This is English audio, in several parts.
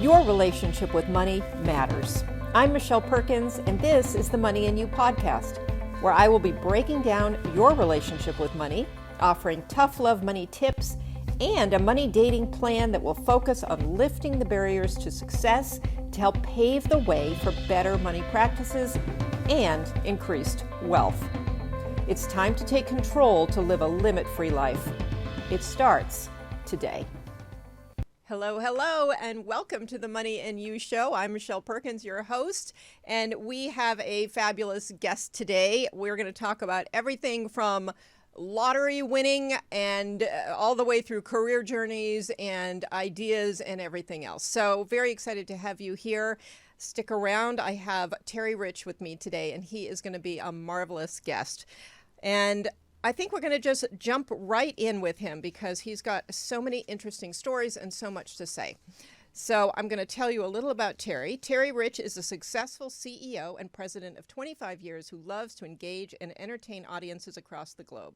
Your relationship with money matters. I'm Michelle Perkins, and this is the Money and You podcast, where I will be breaking down your relationship with money, offering tough love money tips, and a money dating plan that will focus on lifting the barriers to success to help pave the way for better money practices and increased wealth. It's time to take control to live a limit-free life. It starts today. Hello, and welcome to the Money and You show. I'm Michelle Perkins, your host, and we have a fabulous guest today. We're going to talk about everything from lottery winning and all the way through career journeys and ideas and everything else. So very excited to have you here. Stick around. I have Terry Rich with me today, and he is going to be a marvelous guest. And I think we're going to just jump right in with him because he's got so many interesting stories and so much to say. So I'm going to tell you a little about Terry. Terry Rich is a successful CEO and president of 25 years who loves to engage and entertain audiences across the globe.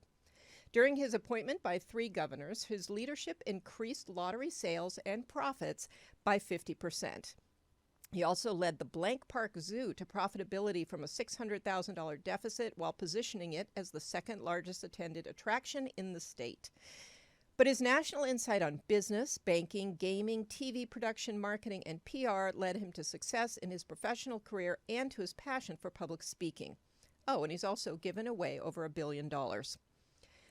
During his appointment by 3 governors, his leadership increased lottery sales and profits by 50%. He also led the Blank Park Zoo to profitability from a $600,000 deficit while positioning it as the second largest attended attraction in the state. But his national insight on business, banking, gaming, TV production, marketing, and PR led him to success in his professional career and to his passion for public speaking. Oh, and he's also given away over $1 billion.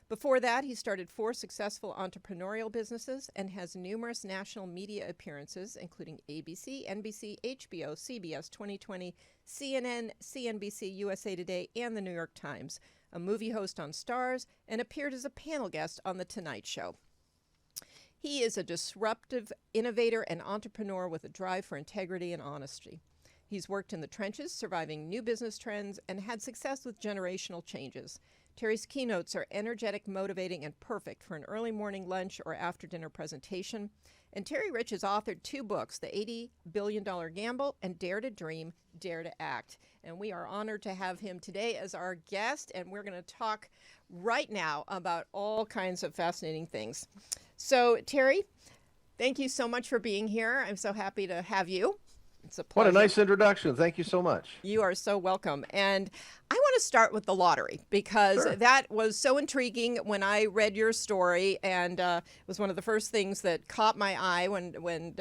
Before that, he started 4 successful entrepreneurial businesses and has numerous national media appearances, including ABC, NBC, HBO, CBS 2020, CNN, CNBC, USA Today, and The New York Times, a movie host on Starz, and appeared as a panel guest on The Tonight Show. He is a disruptive innovator and entrepreneur with a drive for integrity and honesty. He's worked in the trenches, surviving new business trends, and had success with generational changes. Terry's keynotes are energetic, motivating, and perfect for an early morning lunch or after-dinner presentation. And Terry Rich has authored 2 books, The $80 Billion Gamble and Dare to Dream, Dare to Act. And we are honored to have him today as our guest, and we're going to talk right now about all kinds of fascinating things. So, Terry, thank you so much for being here. I'm so happy to have you. It's a pleasure. What a nice introduction. Thank you so much. You are so welcome. And I want to start with the lottery because Sure. That was so intriguing when I read your story, and it was one of the first things that caught my eye when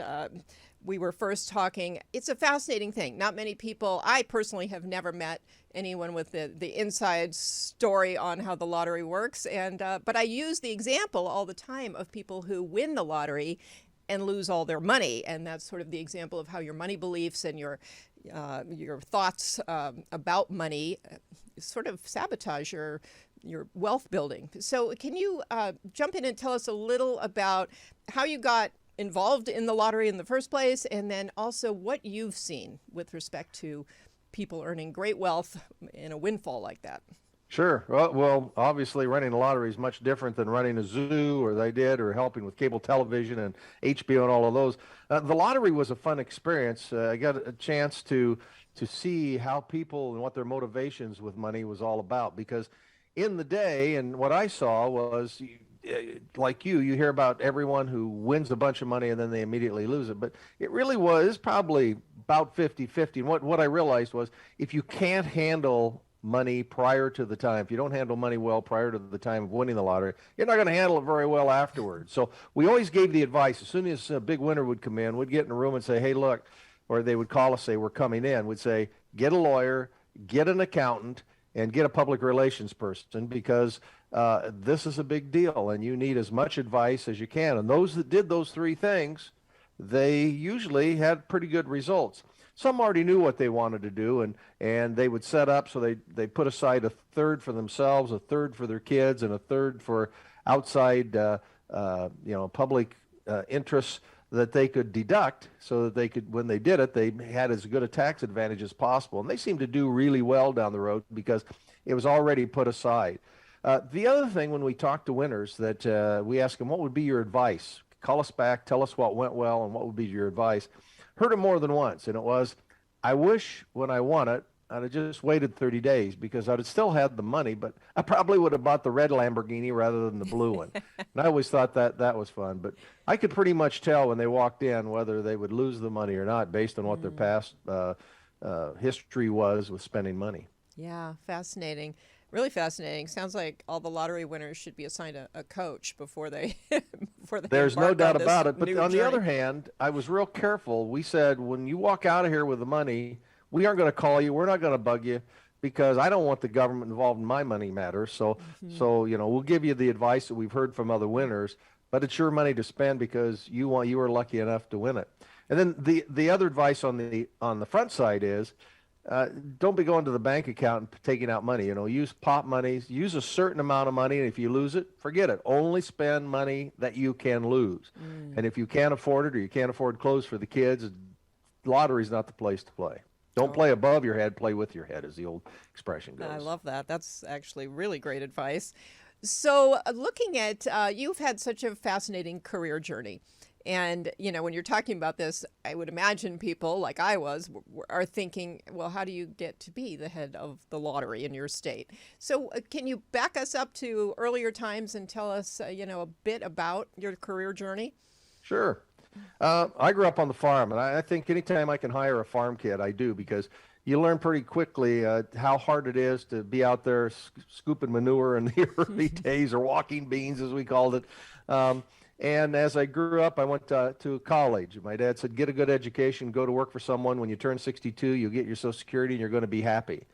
we were first talking. It's a fascinating thing. Not many people, I personally have never met anyone with the inside story on how the lottery works. And but I use the example all the time of people who win the lottery and lose all their money, and that's sort of the example of how your money beliefs and your thoughts about money sort of sabotage your wealth building. So can you jump in and tell us a little about how you got involved in the lottery in the first place, and then also what you've seen with respect to people earning great wealth in a windfall like that? Sure. Well, obviously running a lottery is much different than running a zoo or helping with cable television and HBO and all of those. The lottery was a fun experience. I got a chance to see how people and what their motivations with money was all about, because in the day, and what I saw was, like you hear about everyone who wins a bunch of money and then they immediately lose it. But it really was probably about 50-50. And what I realized was, if you can't handle money prior to the time, if you don't handle money well prior to the time of winning the lottery, you're not going to handle it very well afterwards. So we always gave the advice, as soon as a big winner would come in, we'd get in a room and say, hey, look, or they would call us, say, we're coming in. We'd say, get a lawyer, get an accountant, and get a public relations person, because this is a big deal and you need as much advice as you can. And those that did those 3 things, they usually had pretty good results. Some already knew what they wanted to do, and they would set up, so they put aside a third for themselves, a third for their kids, and a third for outside public interests that they could deduct, so that they could, when they did it, they had as good a tax advantage as possible. And they seemed to do really well down the road because it was already put aside. The other thing, when we talk to winners, that we ask them, what would be your advice? Call us back, tell us what went well, and what would be your advice? Heard it more than once, and it was, I wish when I won it, I'd have just waited 30 days because I'd have still had the money, but I probably would have bought the red Lamborghini rather than the blue one. And I always thought that was fun, but I could pretty much tell when they walked in whether they would lose the money or not based on what their past history was with spending money. Yeah, fascinating. Really fascinating. Sounds like all the lottery winners should be assigned a coach before they before they There's no embark doubt on this about it. But new on the journey. other hand, I was real careful. We said, when you walk out of here with the money, we aren't going to call you. We're not going to bug you because I don't want the government involved in my money matters. So, we'll give you the advice that we've heard from other winners, but it's your money to spend because you were lucky enough to win it. And then the other advice on the front side is, don't be going to the bank account and taking out money. Use pop monies, use a certain amount of money. And if you lose it, forget it. Only spend money that you can lose. And if you can't afford it or you can't afford clothes for the kids, lottery's not the place to play. Don't play above your head, play with your head, as the old expression goes. I love that. That's actually really great advice. So, looking at you've had such a fascinating career journey. And, when you're talking about this, I would imagine people like I was are thinking, well, how do you get to be the head of the lottery in your state? So can you back us up to earlier times and tell us, a bit about your career journey? Sure. I grew up on the farm, and I think anytime I can hire a farm kid, I do, because you learn pretty quickly how hard it is to be out there scooping manure in the early days, or walking beans, as we called it. And as I grew up, I went to college. My dad said, get a good education, go to work for someone. When you turn 62, you'll get your Social Security and you're going to be happy.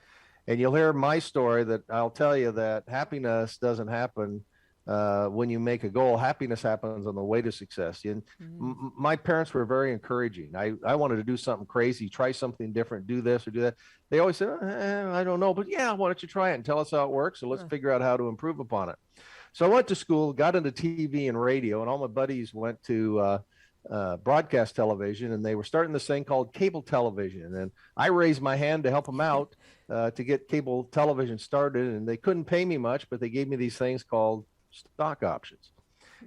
And you'll hear my story that I'll tell you that happiness doesn't happen when you make a goal. Happiness happens on the way to success. And my parents were very encouraging. I wanted to do something crazy, try something different, do this or do that. They always said, I don't know, but yeah, why don't you try it and tell us how it works? So let's figure out how to improve upon it. So I went to school, got into TV and radio, and all my buddies went to broadcast television, and they were starting this thing called cable television. And I raised my hand to help them out to get cable television started, and they couldn't pay me much, but they gave me these things called stock options.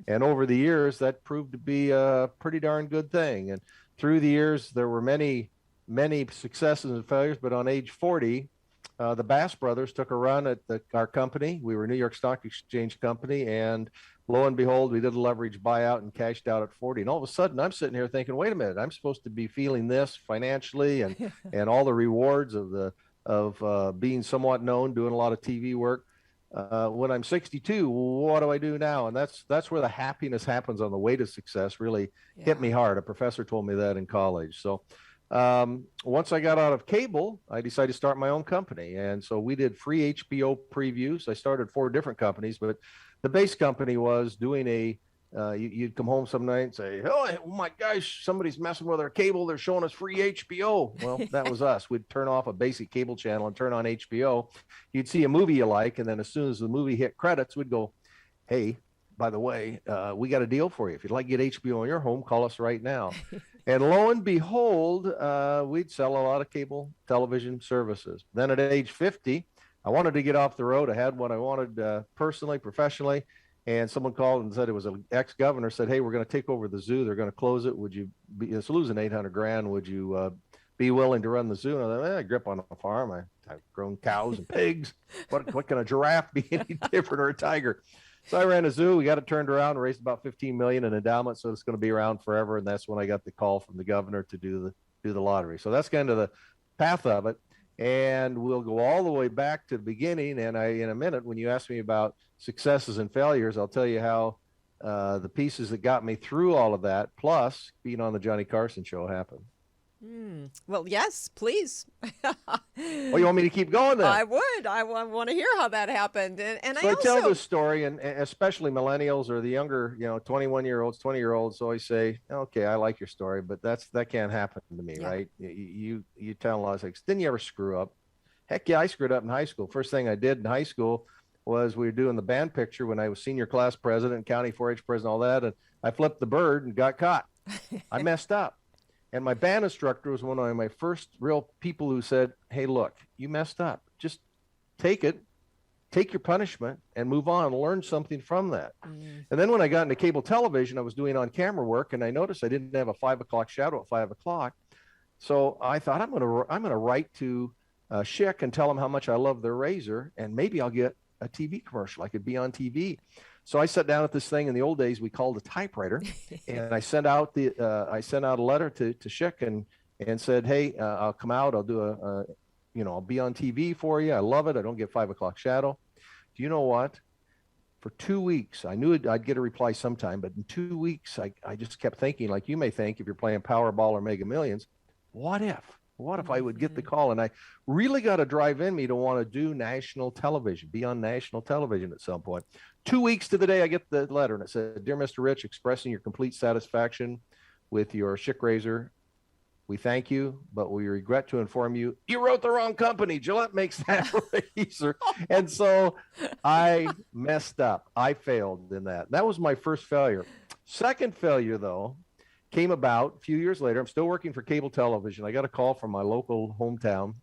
And over the years, that proved to be a pretty darn good thing. And through the years, there were many, many successes and failures, but on age 40, the Bass brothers took a run at our company. We were a New York Stock Exchange company, and lo and behold, we did a leverage buyout and cashed out at 40. And all of a sudden, I'm sitting here thinking, wait a minute, I'm supposed to be feeling this financially and all the rewards of being somewhat known, doing a lot of TV work. When I'm 62, what do I do now? And that's where the happiness happens on the way to success really hit me hard. A professor told me that in college. So once I got out of cable, I decided to start my own company. And so we did free HBO previews. I started 4 different companies, but the base company was doing you'd come home some night and say, oh my gosh, somebody's messing with our cable. They're showing us free HBO. Well, that was us. We'd turn off a basic cable channel and turn on HBO. You'd see a movie you like. And then as soon as the movie hit credits, we'd go, hey, by the way, we got a deal for you. If you'd like to get HBO in your home, call us right now. And lo and behold, we'd sell a lot of cable television services. Then at age 50, I wanted to get off the road. I had what I wanted personally, professionally. And someone called and said, it was an ex-governor, said, hey, we're going to take over the zoo. They're going to close it. Would you be, it's losing $800,000. Would you be willing to run the zoo? And I thought, I grew up on a farm. I've grown cows and pigs. What can a giraffe be any different, or a tiger? So I ran a zoo. We got it turned around, raised about $15 million in endowment. So it's going to be around forever. And that's when I got the call from the governor to do the lottery. So that's kind of the path of it. And we'll go all the way back to the beginning. And in a minute, when you ask me about successes and failures, I'll tell you how the pieces that got me through all of that, plus being on the Johnny Carson show, happened. Well, yes, please. Well, you want me to keep going then? I would. I want to hear how that happened. And so I tell this story, and especially millennials or the younger, 21-year-olds, 20-year-olds always say, okay, I like your story, but that can't happen to me, right? You tell a lot of things. Didn't you ever screw up? Heck yeah, I screwed up in high school. First thing I did in high school was we were doing the band picture when I was senior class president, county 4-H president, all that, and I flipped the bird and got caught. I messed up. And my band instructor was one of my first real people who said, hey, look, you messed up. Just take your punishment and move on and learn something from that. And then when I got into cable television, I was doing on-camera work, and I noticed I didn't have a 5 o'clock shadow at 5 o'clock. So I thought I'm going to write to Schick and tell them how much I love their razor, and maybe I'll get a TV commercial. I could be on TV. So I sat down at this thing. In the old days, we called a typewriter, and I sent out a letter to Schick and said, hey, I'll come out. I'll do I'll be on TV for you. I love it. I don't get 5 o'clock shadow. Do you know what? For 2 weeks, I knew I'd get a reply sometime, but in 2 weeks, I just kept thinking, like you may think if you're playing Powerball or Mega Millions, what if I would get the call? And I really got to drive in me to want to do national television, be on national television at some point. 2 weeks to the day I get the letter, and it said, Dear Mr. Rich, expressing your complete satisfaction with your Schick razor. We thank you, but we regret to inform you, you wrote the wrong company. Gillette makes that razor. And so I messed up. I failed in that. That was my first failure. Second failure, though, came about a few years later. I'm still working for cable television. I got a call from my local hometown,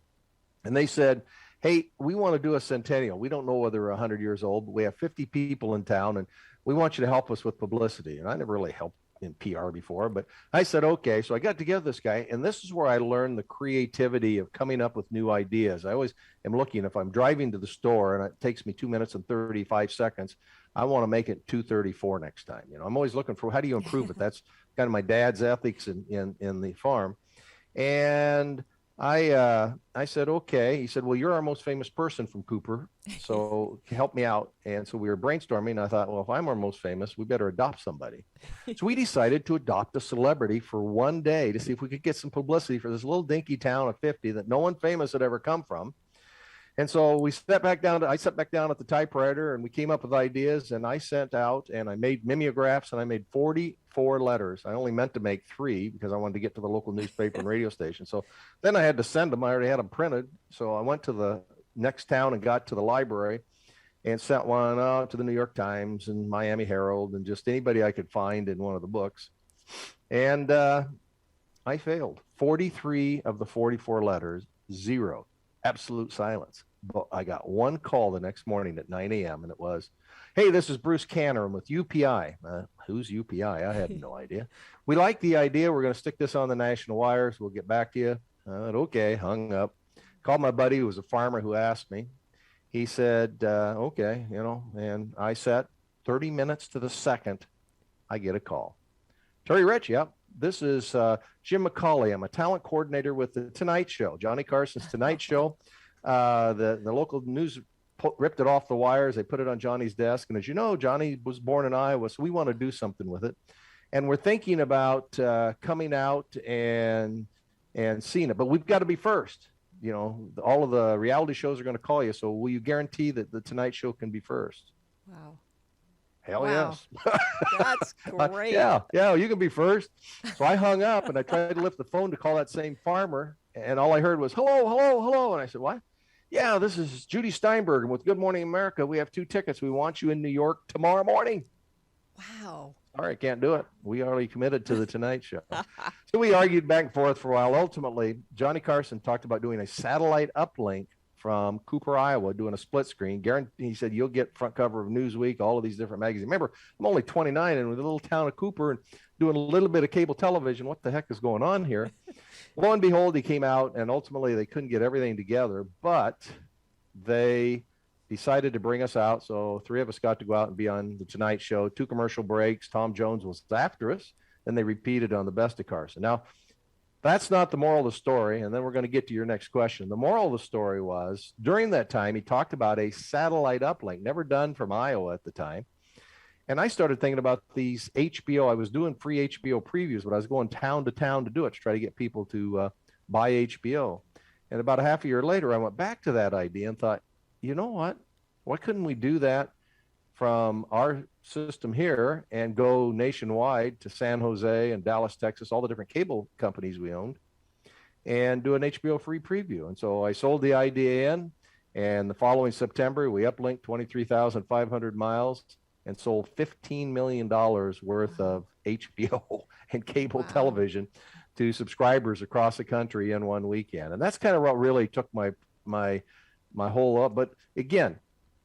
and they said, hey, we want to do a centennial. We don't know whether we're 100 years old, but we have 50 people in town, and we want you to help us with publicity. And I never really helped in PR before, but I said, okay. So I got together this guy, and this is where I learned the creativity of coming up with new ideas. I always am looking, if I'm driving to the store and it takes me 2 minutes and 35 seconds, I want to make it 2:34 next time. I'm always looking for, how do you improve it? That's kind of my dad's ethics in the farm. And I said, okay. He said, well, you're our most famous person from Cooper, so help me out. And so we were brainstorming. And I thought, well, if I'm our most famous, we better adopt somebody. So we decided to adopt a celebrity for one day to see if we could get some publicity for this little dinky town of 50 that no one famous had ever come from. And so I sat back down at the typewriter, and we came up with ideas, and I sent out, and I made mimeographs, and I made 44 letters. I only meant to make 3 because I wanted to get to the local newspaper and radio station. So then I had to send them. I already had them printed. So I went to the next town and got to the library and sent one out to the New York Times and Miami Herald and just anybody I could find in one of the books. And I failed. 43 of the 44 letters, 0. Absolute silence. But I got one call the next morning at 9 a.m. and it was, hey, this is Bruce Canner. I'm with UPI. Who's UPI? I had no idea. We like the idea. We're going to stick this on the national wires. We'll get back to you. Okay, hung up. Called my buddy who was a farmer who asked me. He said, okay, and I sat 30 minutes to the second. I get a call. Terry Rich, yep. This is Jim McCauley. I'm a talent coordinator with the Tonight Show, Johnny Carson's Tonight Show. The local news ripped it off the wires. They put it on Johnny's desk. And as you know, Johnny was born in Iowa, so we want to do something with it. And we're thinking about coming out and seeing it. But we've got to be first. All of the reality shows are going to call you. So will you guarantee that the Tonight Show can be first? Wow. Hell wow. Yes. That's great. Yeah, you can be first. So I hung up and I tried to lift the phone to call that same farmer. And all I heard was, hello. And I said, what? Yeah, this is Judy Steinberg. And with Good Morning America, we have 2 tickets. We want you in New York tomorrow morning. Wow. All right, can't do it. We already committed to the Tonight Show. So we argued back and forth for a while. Ultimately, Johnny Carson talked about doing a satellite uplink from Cooper, Iowa, doing a split screen. He said, you'll get front cover of Newsweek, all of these different magazines. Remember, I'm only 29 and with a little town of Cooper and doing a little bit of cable television. What the heck is going on here? Lo and behold, he came out, and ultimately they couldn't get everything together, but they decided to bring us out. So 3 of us got to go out and be on the Tonight Show, 2 commercial breaks. Tom Jones was after us. Then they repeated on the Best of Carson. Now, that's not the moral of the story, and then we're going to get to your next question. The moral of the story was, during that time, he talked about a satellite uplink, never done from Iowa at the time. And I started thinking about these HBO. I was doing free HBO previews, but I was going town to town to do it, to try to get people to buy HBO. And about a half a year later, I went back to that idea and thought, you know what? Why couldn't we do that from our system here and go nationwide to San Jose and Dallas, Texas, all the different cable companies we owned, and do an HBO free preview? And so I sold the idea in, and the following September, we uplinked 23,500 miles and sold $15 million worth of HBO and cable television to subscribers across the country in one weekend. And that's kind of what really took my whole up. But again,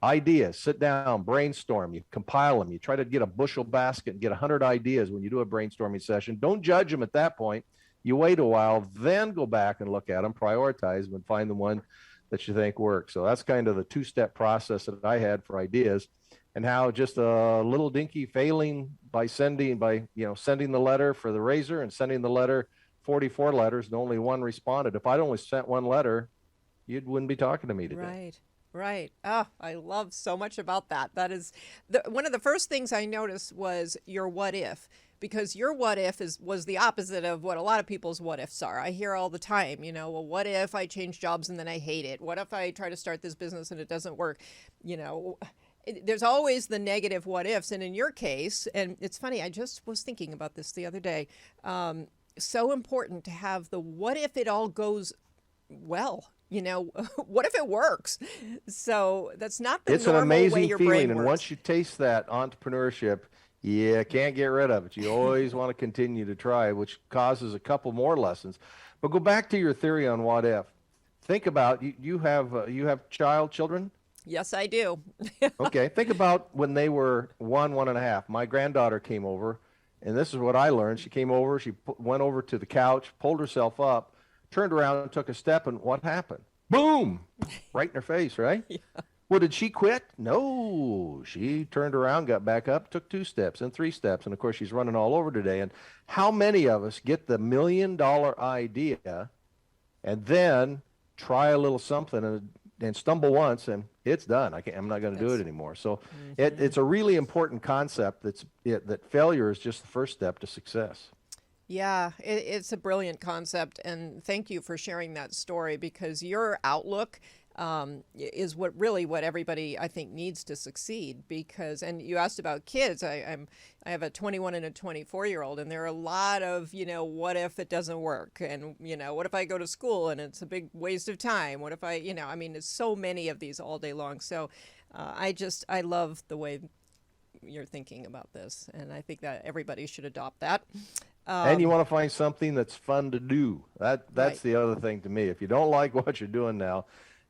ideas, sit down, brainstorm, you compile them, you try to get a bushel basket and get 100 ideas when you do a brainstorming session. Don't judge them at that point. You wait a while, then go back and look at them, prioritize them, and find the one that you think work. So that's kind of the two-step process that I had for ideas, and how just a little dinky failing by sending the letter for the razor and sending the letter 44 letters and only one responded. If I'd only sent one letter, you wouldn't be talking to me today. Right. Right. Oh, I love so much about that. That is one of the first things I noticed was your what if, because your what if was the opposite of what a lot of people's what ifs are. I hear all the time, well, what if I change jobs and then I hate it? What if I try to start this business and it doesn't work? There's always the negative what ifs. And in your case, and it's funny, I just was thinking about this the other day, so important to have the what if it all goes well. What if it works? So that's not the It's an normal way amazing your feeling, brain and works. once you taste that entrepreneurship, you can't get rid of it. You always want to continue to try, which causes a couple more lessons. But go back to your theory on what if. Think about you have children. Yes, I do. Okay, think about when they were 1.5. My granddaughter came over, and this is what I learned. She came over, she went over to the couch, pulled herself up, turned around and took a step, and what happened? Boom! Right in her face, right? Yeah. Well, did she quit? No. She turned around, got back up, took 2 steps and 3 steps, and of course she's running all over today. And how many of us get the $1 million idea and then try a little something and stumble once and it's done. I'm not going to do it anymore. So it's a really important concept that failure is just the first step to success. Yeah, it's a brilliant concept, and thank you for sharing that story, because your outlook is what everybody I think needs to succeed. Because, and you asked about kids. I have a 21 and a 24-year-old, and there are a lot of what if it doesn't work, and what if I go to school and it's a big waste of time? What if I there's so many of these all day long. So I love the way you're thinking about this, and I think that everybody should adopt that. And you want to find something that's fun to do. That's Right. the other thing to me. If you don't like what you're doing now,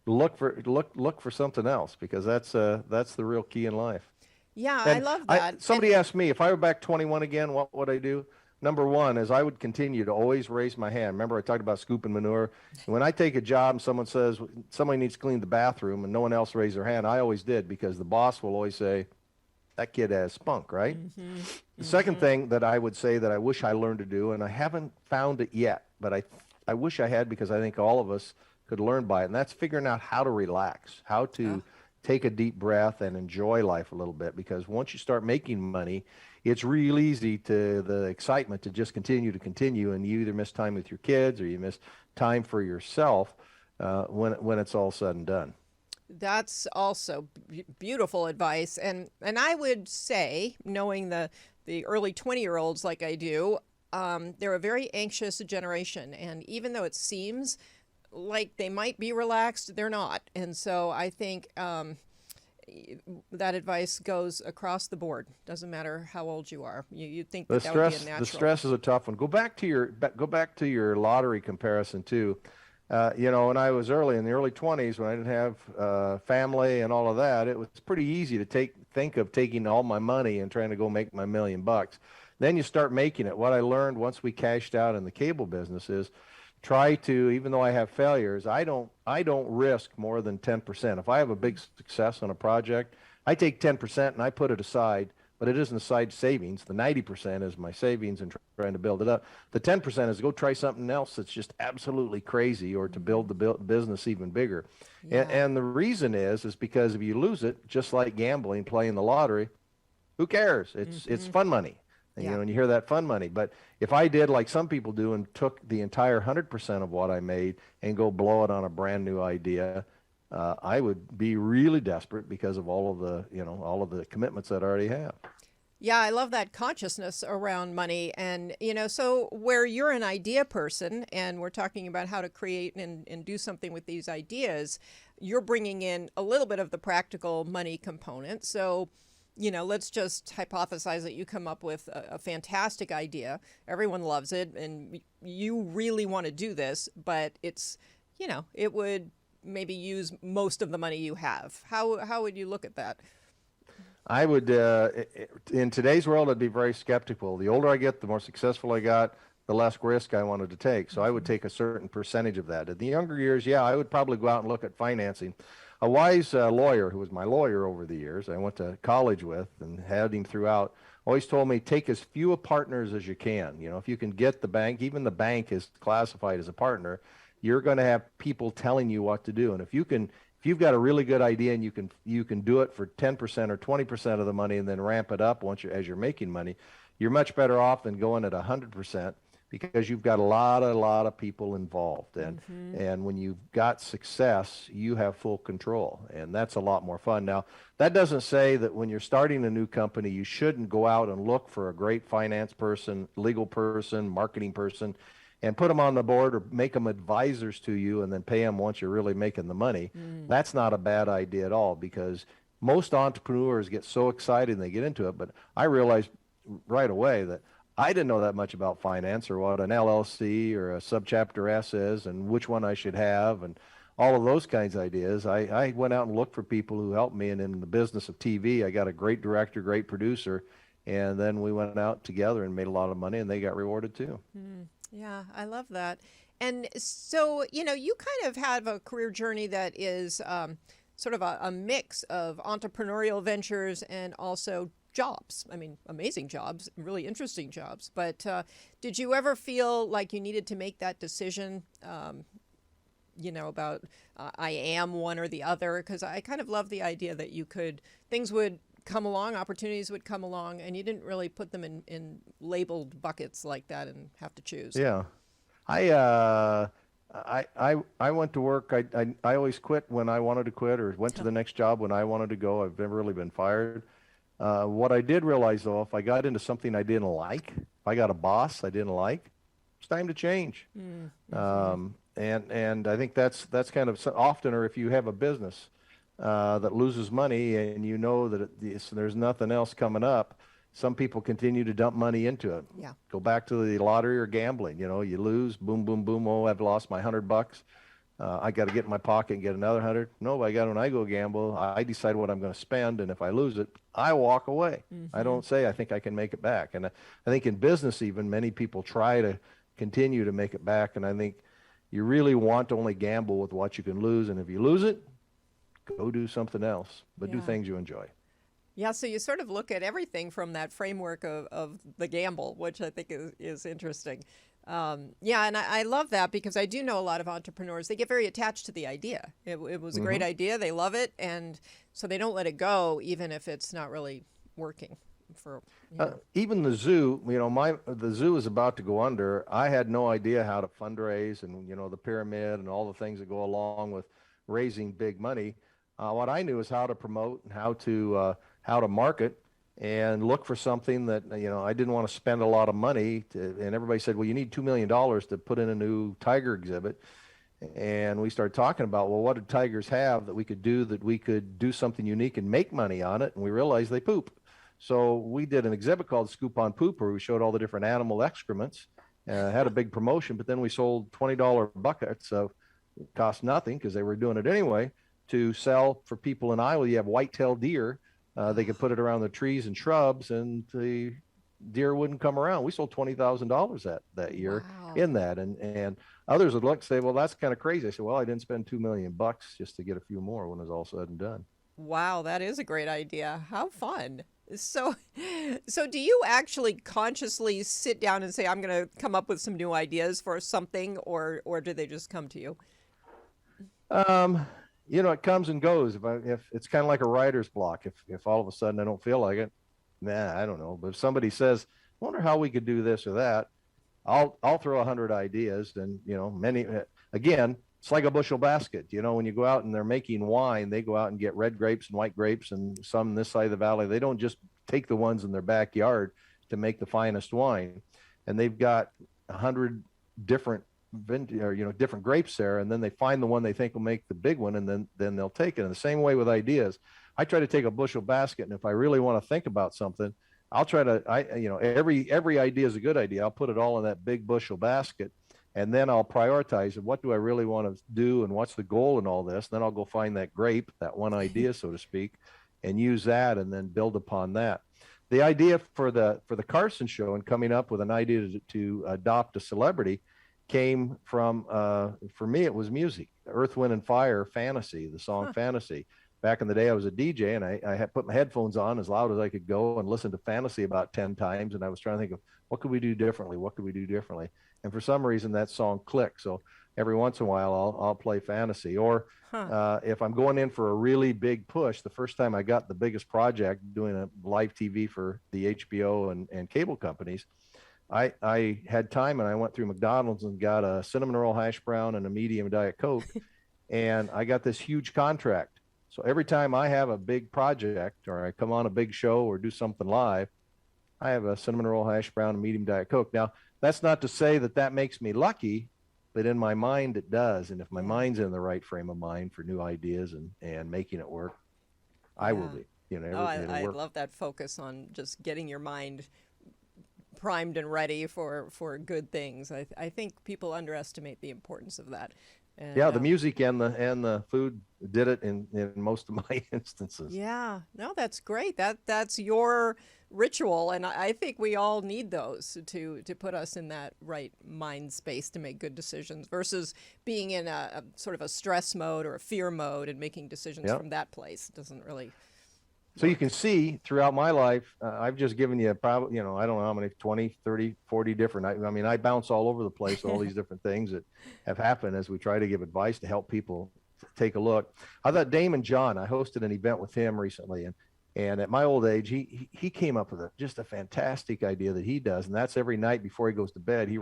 look for something else, because that's the real key in life. Yeah, I And love that. somebody asked me if I were back 21 again, what would I do? Number one is I would continue to always raise my hand. Remember I talked about scooping manure? And when I take a job and someone says somebody needs to clean the bathroom and no one else raised their hand, I always did, because the boss will always say, that kid has spunk, right? Mm-hmm. The second thing that I would say that I wish I learned to do, and I haven't found it yet, but I wish I had, because I think all of us could learn by it, and that's figuring out how to relax, how to take a deep breath and enjoy life a little bit. Because once you start making money, it's real easy to the excitement to just continue, and you either miss time with your kids or you miss time for yourself when it's all said and done. That's also beautiful advice, and I would say, knowing the early 20-year-olds like I do, they're a very anxious generation, and even though it seems like they might be relaxed, they're not. And so I think that advice goes across the board. Doesn't matter how old you are. You'd think that would be a natural. The stress is a tough one. Go back to your lottery comparison too. When I was in the early 20s, when I didn't have family and all of that, it was pretty easy to think of taking all my money and trying to go make my $1 million. Then you start making it. What I learned once we cashed out in the cable business is try to, even though I have failures, I don't risk more than 10%. If I have a big success on a project, I take 10% and I put it aside. But it isn't a side savings. The 90% is my savings and trying to build it up. The 10% is go try something else that's just absolutely crazy, or to build the business even bigger. Yeah. And the reason is because if you lose it, just like gambling, playing the lottery, who cares? It's fun money. And, and you hear that fun money. But if I did like some people do and took the entire 100% of what I made and go blow it on a brand new idea, I would be really desperate because of all of the commitments that I already have. Yeah, I love that consciousness around money. And, so where you're an idea person and we're talking about how to create and do something with these ideas, you're bringing in a little bit of the practical money component. So, let's just hypothesize that you come up with a fantastic idea. Everyone loves it and you really want to do this, but it's, it would maybe use most of the money you have. How would you look at that? I would, in today's world, I'd be very skeptical. The older I get, the more successful I got, the less risk I wanted to take. So I would take a certain percentage of that. In the younger years, yeah, I would probably go out and look at financing. A wise lawyer who was my lawyer over the years, I went to college with and had him throughout, always told me take as few partners as you can. You know, if you can get the bank, even the bank is classified as a partner, you're going to have people telling you what to do. And if you've got a really good idea and you can do it for 10% or 20% of the money and then ramp it up as you're making money, you're much better off than going at 100%, because you've got a lot of people involved. And when you've got success, you have full control, and that's a lot more fun. Now, that doesn't say that when you're starting a new company, you shouldn't go out and look for a great finance person, legal person, marketing person, and put them on the board or make them advisors to you and then pay them once you're really making the money. That's not a bad idea at all, because most entrepreneurs get so excited and they get into it. But I realized right away that I didn't know that much about finance or what an LLC or a subchapter S is and which one I should have and all of those kinds of ideas. I went out and looked for people who helped me. And in the business of TV, I got a great director, great producer. And then we went out together and made a lot of money, and they got rewarded too. Yeah, I love that. And so, you know, you kind of have a career journey that is sort of a mix of entrepreneurial ventures and also jobs. I mean, amazing jobs, really interesting jobs. But did you ever feel like you needed to make that decision, you know, about I am one or the other? Because I kind of love the idea that things would come along, opportunities would come along, and you didn't really put them in labeled buckets like that and have to choose. Yeah. I went to work. I always quit when I wanted to quit, or went to the next job when I wanted to go. I've never really been fired. What I did realize, though, if I got into something I didn't like, if I got a boss I didn't like, it's time to change. And I think that's kind of often, or if you have a business that loses money and you know that there's nothing else coming up, some people continue to dump money into it. Yeah. Go back to the lottery or gambling. You know, you lose, boom, boom, boom. Oh, I've lost my $100. I got to get in my pocket and get another 100. No, when I go gamble, I decide what I'm going to spend, and if I lose it, I walk away. I don't say I think I can make it back. And I think in business, even many people try to continue to make it back. And I think you really want to only gamble with what you can lose, and if you lose it, go do something else, but do things you enjoy. Yeah, so you sort of look at everything from that framework of the gamble, which I think is interesting. Yeah, and I love that, because I do know a lot of entrepreneurs, they get very attached to the idea. It was a great idea, they love it, and so they don't let it go, even if it's not really working. Even the zoo, you know, the zoo is about to go under. I had no idea how to fundraise and, you know, the pyramid and all the things that go along with raising big money. What I knew is how to promote and how to market and look for something that, you know, I didn't want to spend a lot of money and everybody said, well, you need $2 million to put in a new tiger exhibit. And we started talking about, well, what did tigers have that we could do something unique and make money on it? And we realized they poop. So we did an exhibit called Scoop on Poop, where we showed all the different animal excrements, had a big promotion, but then we sold $20 buckets of, it cost nothing because they were doing it anyway, to sell for people in Iowa. You have white-tailed deer. They could put it around the trees and shrubs, and the deer wouldn't come around. We sold $20,000 that year in that. And others would look and say, well, that's kind of crazy. I said, well, I didn't spend $2 million just to get a few more when it was all said and done. Wow, that is a great idea. How fun. So do you actually consciously sit down and say, I'm going to come up with some new ideas for something, or do they just come to you? You know, it comes and goes. If it's kind of like a writer's block, if all of a sudden I don't feel like it, I don't know. But if somebody says, I wonder how we could do this or that, I'll throw 100 ideas. And, you know, again, it's like a bushel basket. You know, when you go out and they're making wine, they go out and get red grapes and white grapes and some this side of the valley. They don't just take the ones in their backyard to make the finest wine. And they've got 100 different different grapes there, and then they find the one they think will make the big one, and then they'll take it. In the same way with ideas, I try to take a bushel basket, and if I really want to think about something, I'll try to, every idea is a good idea. I'll put it all in that big bushel basket, and then I'll prioritize what do I really want to do and what's the goal in all this. Then I'll go find that grape, that one idea, so to speak, and use that and then build upon that. the idea for the Carson show and coming up with an idea to adopt a celebrity came from, for me, it was music, Earth, Wind and Fire, Fantasy, the song Fantasy. Back in the day, I was a DJ, and I had put my headphones on as loud as I could go and listen to Fantasy about 10 times. And I was trying to think of what could we do differently? What could we do differently? And for some reason, that song clicked. So every once in a while, I'll play Fantasy. Or if I'm going in for a really big push, the first time I got the biggest project doing a live TV for the HBO and cable companies, I had time, and I went through McDonald's and got a cinnamon roll hash brown and a medium Diet Coke. And I got this huge contract. So every time I have a big project or I come on a big show or do something live, I have a cinnamon roll hash brown and medium Diet Coke. Now, that's not to say that makes me lucky, but in my mind it does. And if my mind's in the right frame of mind for new ideas and making it work, I will be. I love that focus on just getting your mind primed and ready for good things. I think people underestimate the importance of that. And, the music and the food did it in most of my instances. Yeah, no, that's great. That's your ritual, and I think we all need those to put us in that right mind space to make good decisions versus being in a sort of a stress mode or a fear mode and making decisions from that place. It doesn't really. So you can see throughout my life, I've just given you probably, I don't know how many, 20, 30, 40 different, I mean, I bounce all over the place, all these different things that have happened as we try to give advice to help people take a look. I thought Damon John, I hosted an event with him recently, and at my old age, he came up with just a fantastic idea that he does. And that's every night before he goes to bed, he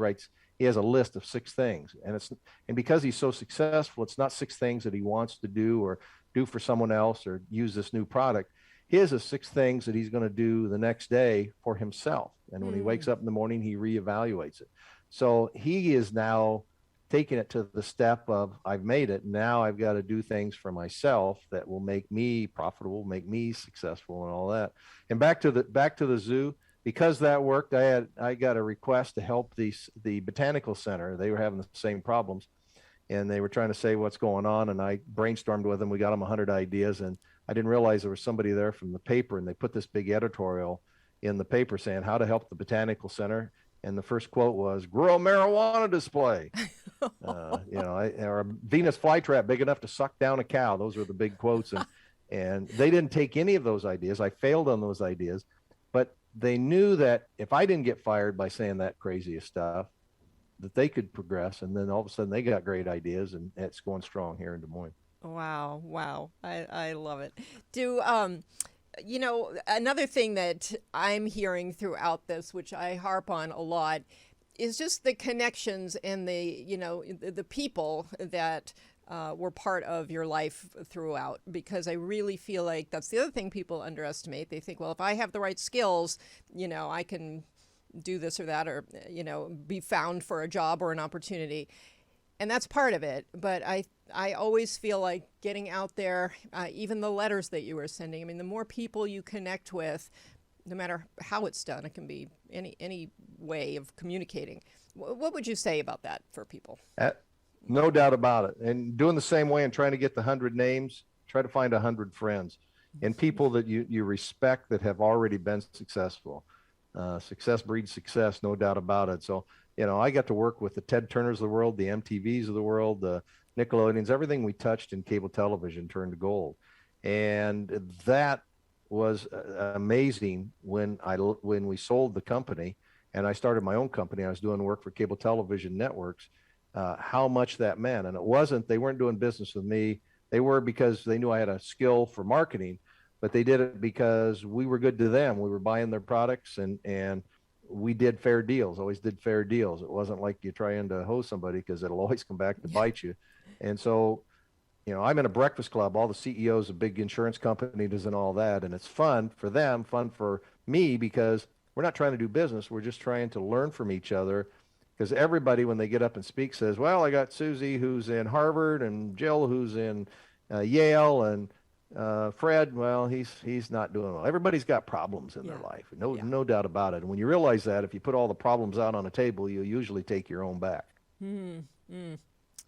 has a list of 6 things. And because he's so successful, it's not 6 things that he wants to do or do for someone else or use this new product. His is 6 things that he's going to do the next day for himself. And when he wakes up in the morning, he reevaluates it. So he is now taking it to the step of, I've made it. Now I've got to do things for myself that will make me profitable, make me successful and all that. And back to the zoo, because that worked, I got a request to help the Botanical Center. They were having the same problems, and they were trying to say what's going on. And I brainstormed with them. We got them 100 ideas, and I didn't realize there was somebody there from the paper, and they put this big editorial in the paper saying how to help the Botanical Center. And the first quote was, grow a marijuana display, or a Venus flytrap big enough to suck down a cow. Those were the big quotes. And they didn't take any of those ideas. I failed on those ideas, but they knew that if I didn't get fired by saying that craziest stuff, that they could progress. And then all of a sudden they got great ideas, and it's going strong here in Des Moines. Wow. I love it. Another thing that I'm hearing throughout this, which I harp on a lot, is just the connections and the people that were part of your life throughout, because I really feel like that's the other thing people underestimate. They think, well, if I have the right skills, I can do this or that, or, be found for a job or an opportunity. And that's part of it. But I always feel like getting out there, even the letters that you were sending, I mean, the more people you connect with, no matter how it's done, it can be any way of communicating. What would you say about that for people? No doubt about it. And doing the same way and trying to get the 100 names, try to find 100 friends and people that you respect that have already been successful. Success breeds success, no doubt about it. So, I got to work with the Ted Turners of the world, the MTVs of the world, the Nickelodeons. Everything we touched in cable television turned to gold. And that was amazing when we sold the company and I started my own company. I was doing work for cable television networks, how much that meant. And they weren't doing business with me. They were because they knew I had a skill for marketing, but they did it because we were good to them. We were buying their products and we did fair deals, always did fair deals. It wasn't like you're trying to hose somebody because it'll always come back to bite you. And so, I'm in a breakfast club, all the CEOs of big insurance companies and all that. And it's fun for them, fun for me, because we're not trying to do business. We're just trying to learn from each other, because everybody, when they get up and speak, says, well, I got Susie who's in Harvard and Jill who's in Yale, and Fred, well, he's not doing well. Everybody's got problems in their life. No doubt about it. And when you realize that, if you put all the problems out on a table, you usually take your own back.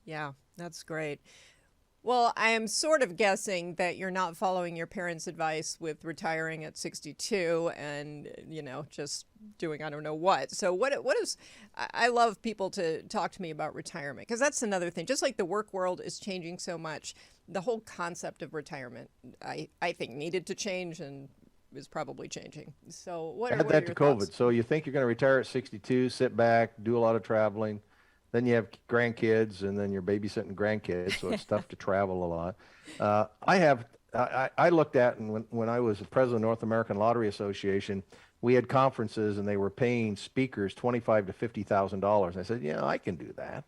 Yeah, that's great. Well, I am sort of guessing that you're not following your parents' advice with retiring at 62 and, just doing I don't know what. So what is I love people to talk to me about retirement because that's another thing. Just like the work world is changing so much, the whole concept of retirement I think needed to change and is probably changing. So Add what are that to your COVID. thoughts? So you think you're going to retire at 62, sit back, do a lot of traveling. Then you have grandkids, and then you're babysitting grandkids, so it's tough to travel a lot. I looked at, and when I was the president of the North American Lottery Association, we had conferences, and they were paying speakers $25,000 to $50,000. I said, yeah, I can do that.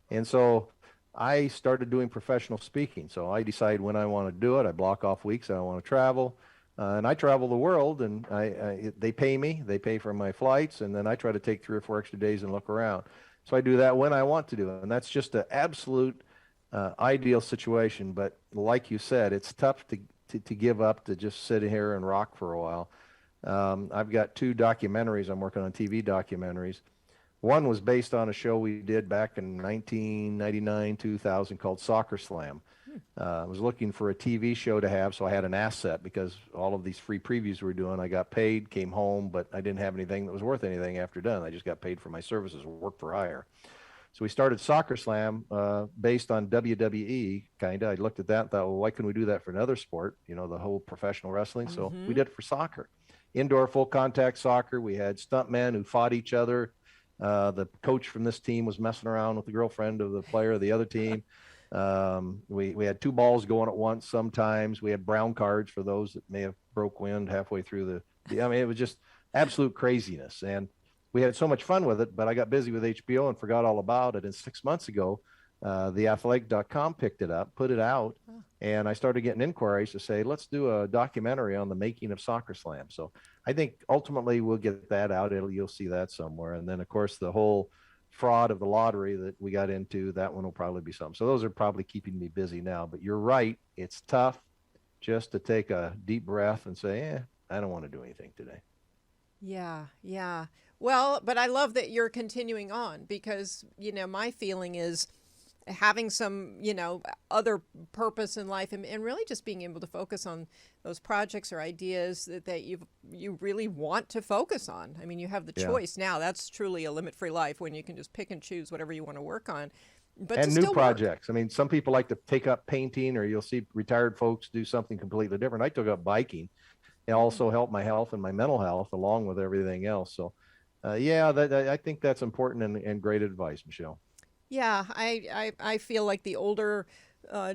And so I started doing professional speaking. So I decide when I want to do it. I block off weeks I want to travel. And I travel the world, and they pay me. They pay for my flights, and then I try to take 3 or 4 extra days and look around. So I do that when I want to do it, and that's just an absolute ideal situation. But like you said, it's tough to give up to just sit here and rock for a while. I've got 2 documentaries. I'm working on TV documentaries. One was based on a show we did back in 1999, 2000 called Soccer Slam. I was looking for a TV show to have, so I had an asset because all of these free previews we were doing, I got paid, came home, but I didn't have anything that was worth anything after done. I just got paid for my services, work for hire. So we started Soccer Slam based on WWE, kind of. I looked at that and thought, well, why couldn't we do that for another sport, the whole professional wrestling? So we did it for soccer. Indoor full contact soccer. We had stuntmen who fought each other. The coach from this team was messing around with the girlfriend of the player of the other team. We had 2 balls going at once sometimes. We had brown cards for those that may have broke wind halfway through it was just absolute craziness. And we had so much fun with it, but I got busy with HBO and forgot all about it. And 6 months ago, theathletic.com picked it up, put it out, and I started getting inquiries to say, let's do a documentary on the making of Soccer Slam. So I think ultimately we'll get that out. You'll see that somewhere. And then, of course, the whole fraud of the lottery that we got into, that one will probably be something. So those are probably keeping me busy now. But you're right. It's tough just to take a deep breath and say, I don't want to do anything today. Yeah, yeah. Well, but I love that you're continuing on because, my feeling is having some, other purpose in life and really just being able to focus on those projects or ideas that you really want to focus on. I mean, you have the choice now. That's truly a limit-free life when you can just pick and choose whatever you want to work on. But and new still projects. I mean, some people like to take up painting, or you'll see retired folks do something completely different. I took up biking. It also helped my health and my mental health along with everything else. So, I think that's important and great advice, Michelle. Yeah, I feel like the older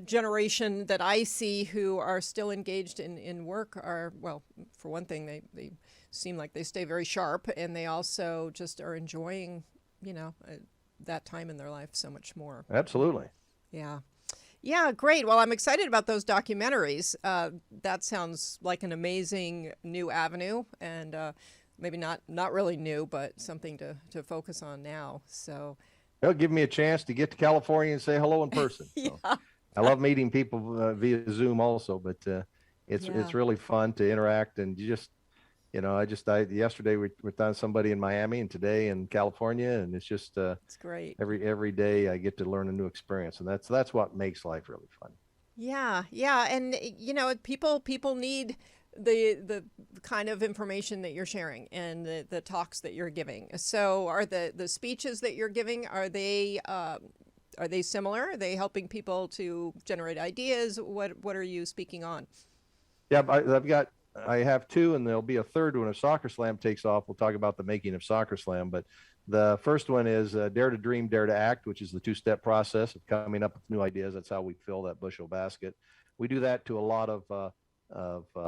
generation that I see who are still engaged in work are, well, for one thing, they seem like they stay very sharp, and they also just are enjoying, that time in their life so much more. Absolutely. Yeah. Yeah, great. Well, I'm excited about those documentaries. That sounds like an amazing new avenue, and maybe not really new, but something to focus on now. So It'll give me a chance to get to California and say hello in person. yeah. So I love meeting people via Zoom also, but it's really fun to interact, and you just yesterday we were with somebody in Miami and today in California, and it's just It's great. every day I get to learn a new experience, and that's what makes life really fun. Yeah, yeah, and people need the kind of information that you're sharing and the talks that you're giving. So, are the speeches that you're giving, are they similar? Are they helping people to generate ideas? What are you speaking on? Yeah, I have 2, and there'll be a third one if Soccer Slam takes off. We'll talk about the making of Soccer Slam, but the first one is Dare to Dream, Dare to Act, which is the 2-step process of coming up with new ideas. That's how we fill that bushel basket. We do that to a lot of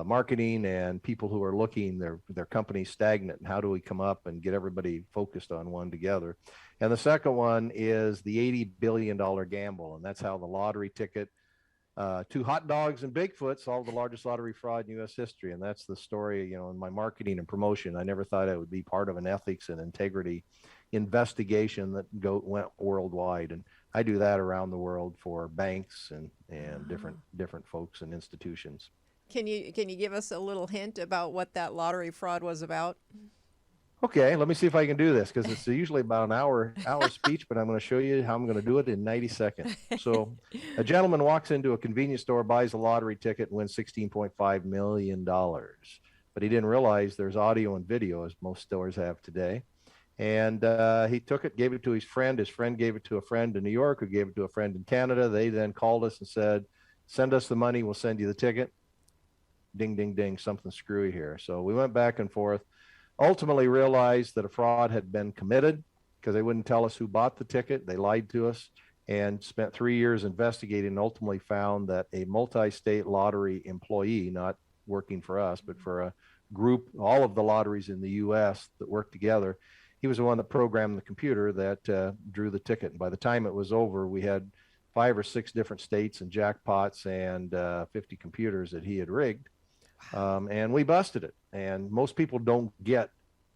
marketing and people who are looking their company stagnant, and how do we come up and get everybody focused on one together. And the second one is the $80 billion gamble, and that's how the lottery ticket, 2 hot dogs and Bigfoot solved the largest lottery fraud in U.S. history. And that's the story, in my marketing and promotion. I never thought I would be part of an ethics and integrity investigation that went worldwide. And I do that around the world for banks and different folks and institutions. Can you give us a little hint about what that lottery fraud was about? Okay, let me see if I can do this because it's usually about an hour speech, but I'm going to show you how I'm going to do it in 90 seconds. So, a gentleman walks into a convenience store, buys a lottery ticket, and wins $16.5 million. But he didn't realize there's audio and video, as most stores have today. And he took it, gave it to his friend. His friend gave it to a friend in New York, who gave it to a friend in Canada. They then called us and said, "Send us the money, we'll send you the ticket." Ding, ding, ding, something screwy here. So we went back and forth, ultimately realized that a fraud had been committed because they wouldn't tell us who bought the ticket. They lied to us, and spent 3 years investigating, and ultimately found that a multi-state lottery employee, not working for us, but for a group, all of the lotteries in the U.S. that worked together, he was the one that programmed the computer that drew the ticket. And by the time it was over, we had 5 or 6 different states and jackpots and 50 computers that he had rigged. And we busted it. And most people don't get,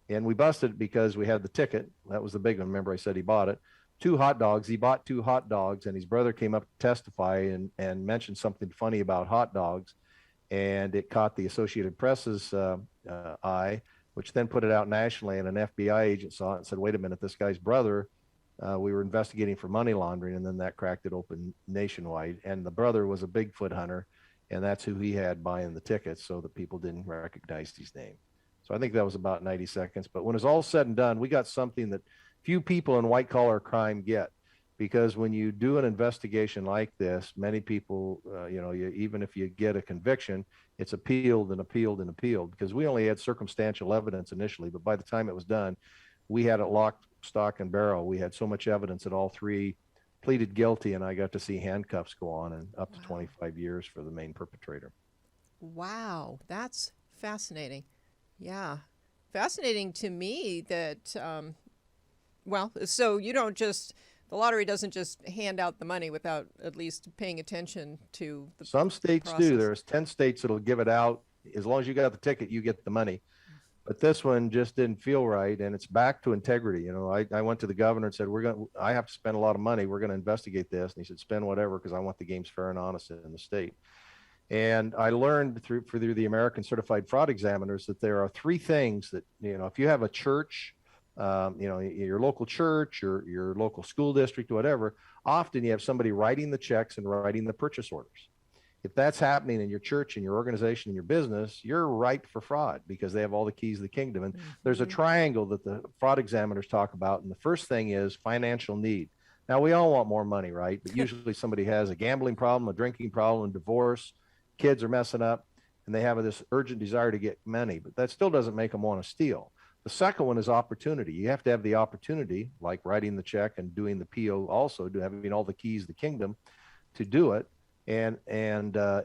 and we busted it because we had the ticket. That was the big one. Remember, I said he bought it. 2 hot dogs. He bought 2 hot dogs, and his brother came up to testify and mentioned something funny about hot dogs. And it caught the Associated Press's eye, which then put it out nationally. And an FBI agent saw it and said, "Wait a minute, this guy's brother, we were investigating for money laundering." And then that cracked it open nationwide. And the brother was a Bigfoot hunter, and that's who he had buying the tickets, so that people didn't recognize his name. So I think that was about 90 seconds. But when it's all said and done, we got something that few people in white collar crime get. Because when you do an investigation like this, many people, even if you get a conviction, it's appealed and appealed and appealed, because we only had circumstantial evidence initially. But by the time it was done, we had it locked, stock, and barrel. We had so much evidence that all 3 pleaded guilty, and I got to see handcuffs go on, and up to 25 years for the main perpetrator. Wow, that's fascinating. Yeah. Fascinating to me that, so you don't just, the lottery doesn't just hand out the money without at least paying attention to the Some states process. do. There's 10 states that'll give it out. As long as you got the ticket, you get the money. But this one just didn't feel right, and it's back to integrity. I went to the governor and said, I have to spend a lot of money. We're going to investigate this. And he said, "Spend whatever, because I want the games fair and honest in the state." And I learned through the American Certified Fraud Examiners that there are 3 things that, if you have a church, your local church, your local school district, whatever, often you have somebody writing the checks and writing the purchase orders. If that's happening in your church, in your organization, in your business, you're ripe for fraud, because they have all the keys of the kingdom. And there's a triangle that the fraud examiners talk about. And the first thing is financial need. Now, we all want more money, right? But usually somebody has a gambling problem, a drinking problem, a divorce, kids are messing up, and they have this urgent desire to get money. But that still doesn't make them want to steal. The second one is opportunity. You have to have the opportunity, like writing the check and doing the PO, also having all the keys of the kingdom to do it. And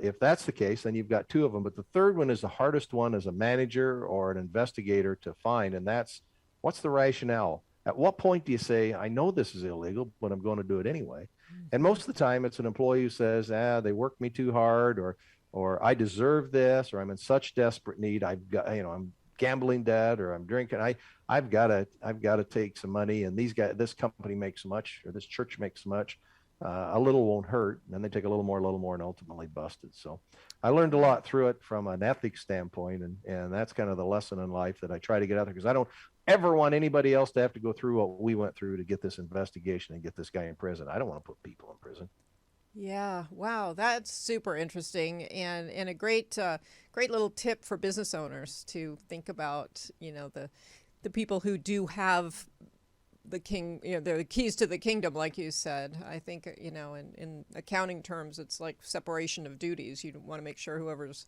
if that's the case, then you've got 2 of them. But the third one is the hardest one as a manager or an investigator to find, and that's, what's the rationale? At what point do you say, "I know this is illegal, but I'm going to do it anyway"? And most of the time, it's an employee who says, "They worked me too hard," or "I deserve this," or "I'm in such desperate need. I've got, I'm gambling debt, or I'm drinking. I've got to take some money, and this company makes so much, or this church makes so much. A little won't hurt." And then they take a little more, and ultimately busted. So I learned a lot through it from an ethics standpoint. And that's kind of the lesson in life that I try to get out there, because I don't ever want anybody else to have to go through what we went through to get this investigation and get this guy in prison. I don't want to put people in prison. Yeah, wow, that's super interesting, and a great little tip for business owners to think about. The people who do have the keys to the kingdom, like you said. I think in accounting terms, it's like separation of duties. You want to make sure whoever's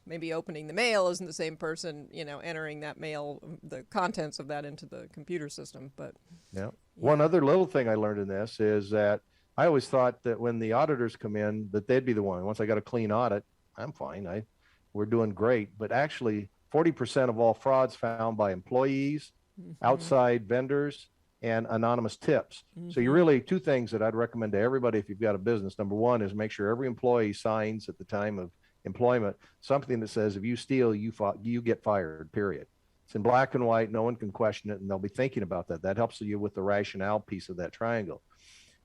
maybe opening the mail isn't the same person entering that mail, the contents of that, into the computer system. But yeah. One other little thing I learned in this is that I always thought that when the auditors come in, that they'd be the one. Once I got a clean audit, I'm fine. We're doing great. But actually, 40% of all frauds found by employees, outside vendors, and anonymous tips. So you really, 2 things that I'd recommend to everybody if you've got a business. Number one is make sure every employee signs at the time of employment something that says, if you steal, you get fired, period. It's in black and white. No one can question it, and they'll be thinking about that. That helps you with the rationale piece of that triangle.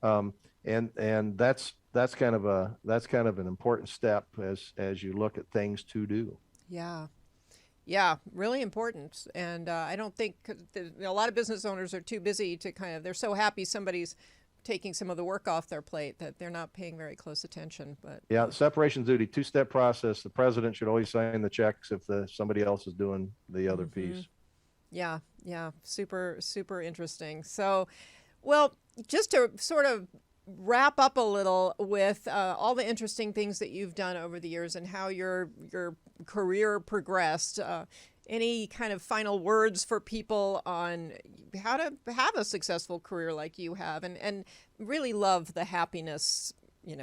And that's kind of an important step as you look at things to do. Yeah. Yeah, really important. And I don't think a lot of business owners are too busy to they're so happy somebody's taking some of the work off their plate that they're not paying very close attention. But Yeah, separation duty, two-step process. The president should always sign the checks if somebody else is doing the other piece. yeah, yeah, super, super interesting. So, well, just to sort of wrap up a little with all the interesting things that you've done over the years and how your career progressed. Any kind of final words for people on how to have a successful career like you have, and really love the happiness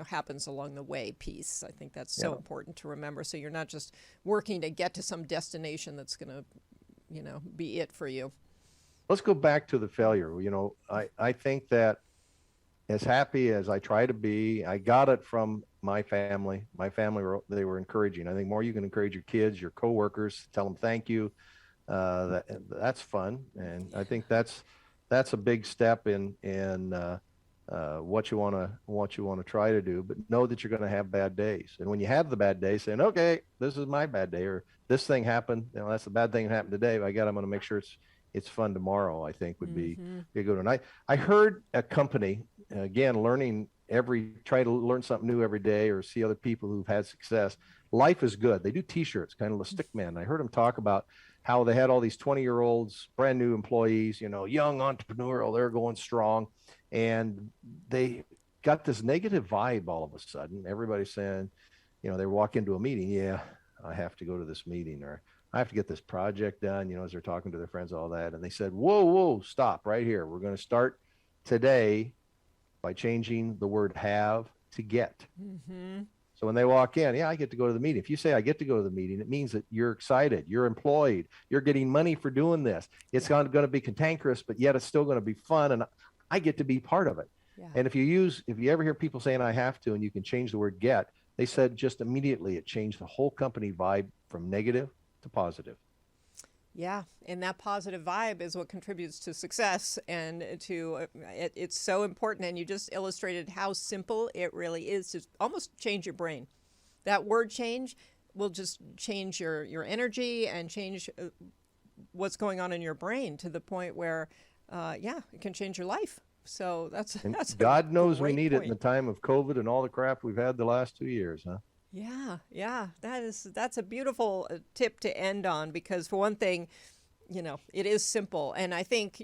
happens along the way piece. I think that's so important to remember. So you're not just working to get to some destination that's going to be it for you. Let's go back to the failure. I think that as happy as I try to be, I got it from my family. My family, they were encouraging. I think more you can encourage your kids, your coworkers, tell them thank you. That's fun, and I think that's a big step in what you want to try to do. But know that you're going to have bad days, and when you have the bad day, saying, "Okay, this is my bad day," or "This thing happened. That's the bad thing that happened today. But I'm going to make sure it's fun tomorrow," I think would be a good one. I heard a company, again, try to learn something new every day or see other people who've had success. Life is Good. They do t-shirts, kind of the stick man. I heard them talk about how they had all these 20-year-olds, brand new employees, young entrepreneurial, they're going strong. And they got this negative vibe all of a sudden. Everybody's saying, they walk into a meeting. Yeah, I have to go to this meeting, or I have to get this project done, as they're talking to their friends, all that. And they said, whoa, stop right here. We're going to start today by changing the word have to get. So when they walk in, yeah, I get to go to the meeting. If you say I get to go to the meeting, it means that you're excited, you're employed, you're getting money for doing this. It's going to be cantankerous, but yet it's still going to be fun, and I get to be part of it. Yeah. And if you ever hear people saying I have to, and you can change the word get, they said just immediately it changed the whole company vibe from negative to positive. Yeah, and that positive vibe is what contributes to success, and it's so important. And you just illustrated how simple it really is to almost change your brain. That word change will just change your energy and change what's going on in your brain to the point where, it can change your life. So that's God knows we need it in the time of COVID and all the crap we've had the last 2 years, huh? Yeah, that's a beautiful tip to end on, because for one thing, it is simple. And I think,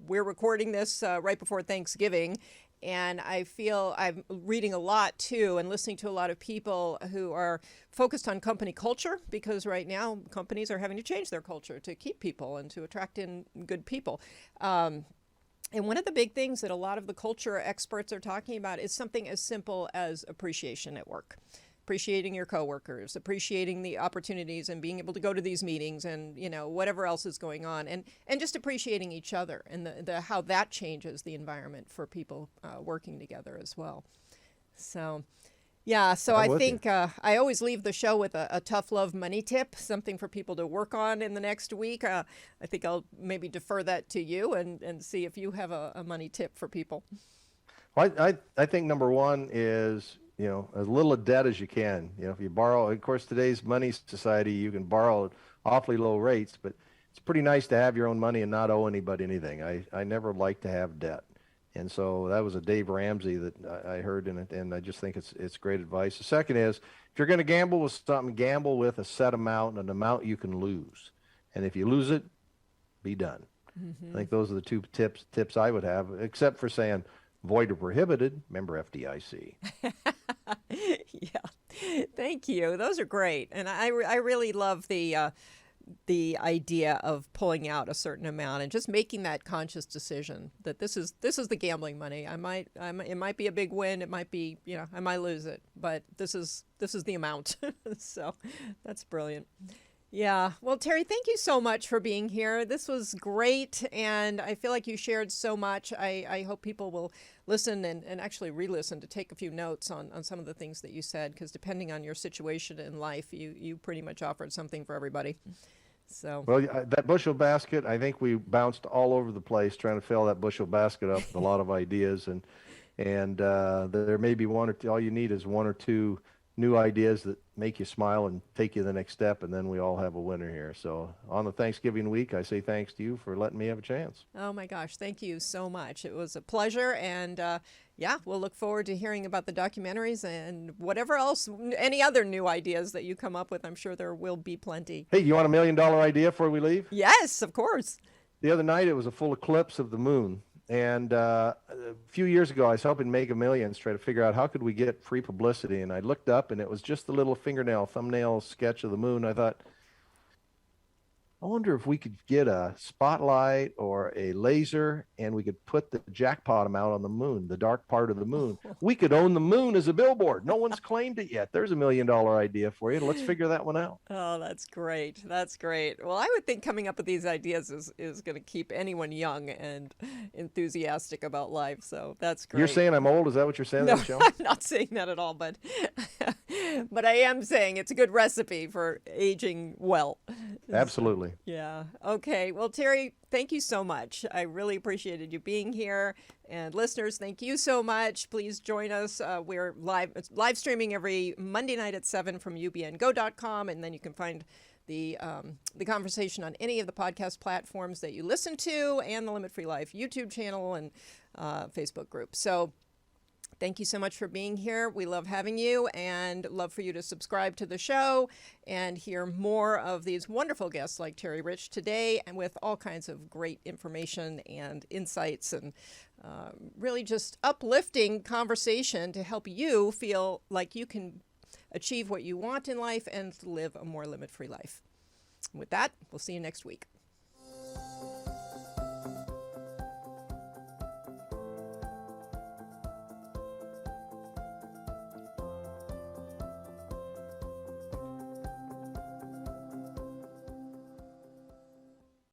we're recording this right before Thanksgiving, and I feel I'm reading a lot too and listening to a lot of people who are focused on company culture, because right now companies are having to change their culture to keep people and to attract in good people. And one of the big things that a lot of the culture experts are talking about is something as simple as appreciation at work. Appreciating your coworkers, appreciating the opportunities and being able to go to these meetings and, whatever else is going on, and just appreciating each other and the how that changes the environment for people working together as well. So, yeah, so I think I always leave the show with a tough love money tip, something for people to work on in the next week. I think I'll maybe defer that to you and see if you have a money tip for people. Well, I think number one is, as little of debt as you can. If you borrow, of course, today's money society, you can borrow at awfully low rates, but it's pretty nice to have your own money and not owe anybody anything. I never like to have debt. And so that was a Dave Ramsey that I heard in it, and I just think it's great advice. The second is, if you're going to gamble with something, gamble with a set amount and an amount you can lose. And if you lose it, be done. I think those are the two tips I would have, except for saying void or prohibited. Remember FDIC. Yeah, thank you. Those are great, and I really love the idea of pulling out a certain amount and just making that conscious decision that this is the gambling money. It might be a big win. It might be, I might lose it, but this is the amount. So that's brilliant. Yeah. Well, Terry, thank you so much for being here. This was great, and I feel like you shared so much. I hope people will listen and actually re-listen to take a few notes on some of the things that you said, because depending on your situation in life, you pretty much offered something for everybody. So, well, that bushel basket, I think we bounced all over the place trying to fill that bushel basket up with a lot of ideas, and there may be one or two. All you need is one or two new ideas that make you smile and take you the next step, and then we all have a winner here. So on the Thanksgiving week, I say thanks to you for letting me have a chance. Oh my gosh, thank you so much. It was a pleasure, and yeah, we'll look forward to hearing about the documentaries and whatever else, any other new ideas that you come up with. I'm sure there will be plenty. Hey, you want $1 million idea before we leave? Yes, of course. The other night, it was a full eclipse of the moon. And a few years ago, I was helping Mega Millions try to figure out how could we get free publicity. And I looked up, and it was just the little thumbnail sketch of the moon. I thought, I wonder if we could get a spotlight or a laser and we could put the jackpot amount on the moon, the dark part of the moon. We could own the moon as a billboard. No one's claimed it yet. There's $1 million idea for you. Let's figure that one out. Oh, that's great. That's great. Well, I would think coming up with these ideas is going to keep anyone young and enthusiastic about life. So that's great. You're saying I'm old? Is that what you're saying? No, Michelle? I'm not saying that at all, but but I am saying it's a good recipe for aging well. Absolutely. Yeah. Okay. Well, Terry, thank you so much. I really appreciated you being here. And listeners, thank you so much. Please join us. We're live streaming every Monday night at 7 from ubngo.com, and then you can find the conversation on any of the podcast platforms that you listen to, and the Limit Free Life YouTube channel and Facebook group. So thank you so much for being here. We love having you, and love for you to subscribe to the show and hear more of these wonderful guests like Terry Rich today, and with all kinds of great information and insights and really just uplifting conversation to help you feel like you can achieve what you want in life and live a more limit-free life. With that, we'll see you next week.